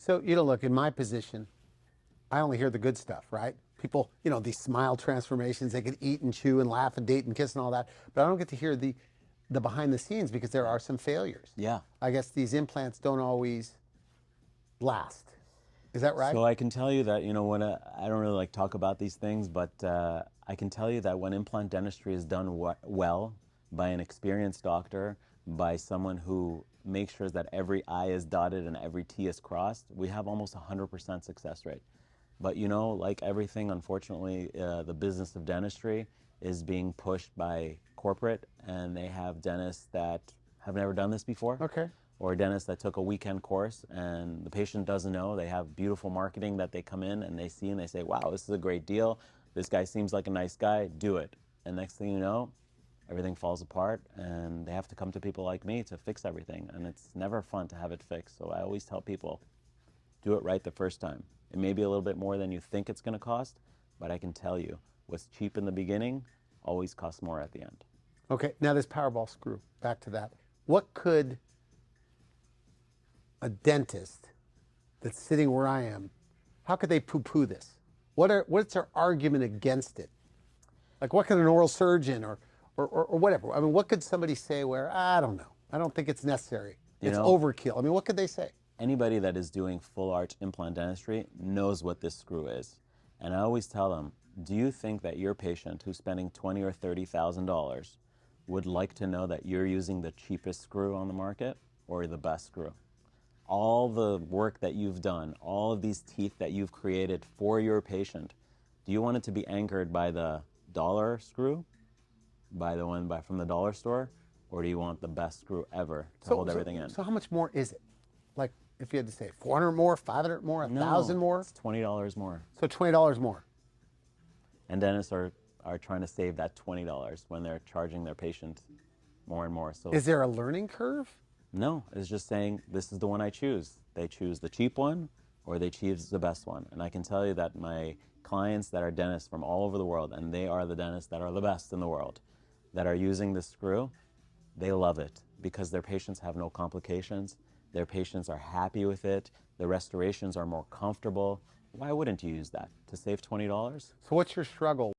So, you know, look, in my position, I only hear the good stuff, right? People, you know, these smile transformations, they can eat and chew and laugh and date and kiss and all that. But I don't get to hear the behind the scenes because there are some failures. Yeah. I guess these implants don't always last. Is that right? So I can tell you that, when I don't really like talk about these things, but I can tell you that when implant dentistry is done well by an experienced doctor, by someone who makes sure that every I is dotted and every T is crossed, we have almost 100% success rate. But like everything, unfortunately, the business of dentistry is being pushed by corporate, and they have dentists that have never done this before. Okay. Or a dentist that took a weekend course and the patient doesn't know. They have beautiful marketing that they come in and they see and they say, wow, this is a great deal. This guy seems like a nice guy, do it. And next thing you know, everything falls apart and they have to come to people like me to fix everything. And it's never fun to have it fixed. So I always tell people, do it right the first time. It may be a little bit more than you think it's going to cost, but I can tell you, what's cheap in the beginning always costs more at the end. Okay. Now, this Powerball screw, back to that. What could a dentist that's sitting where I am, how could they poo-poo this? What's their argument against it? Like, what could an oral surgeon or whatever? I mean, what could somebody say where, I don't know, I don't think it's necessary. It's overkill. I mean, what could they say? Anybody that is doing full arch implant dentistry knows what this screw is. And I always tell them, do you think that your patient who's spending $20,000 or $30,000 would like to know that you're using the cheapest screw on the market or the best screw? All the work that you've done, all of these teeth that you've created for your patient, do you want it to be anchored by the dollar screw, by the one from the dollar store, or do you want the best screw ever to hold everything in? So how much more is it? Like, if you had to say 400 more, 500 more, 1,000 more? It's $20 more. So $20 more. And dentists are trying to save that $20 when they're charging their patient more and more. So is there a learning curve? No, it's just saying, this is the one I choose. They choose the cheap one or they choose the best one. And I can tell you that my clients that are dentists from all over the world, and they are the dentists that are the best in the world, that are using this screw, they love it because their patients have no complications. Their patients are happy with it. The restorations are more comfortable. Why wouldn't you use that? To save $20? So what's your struggle?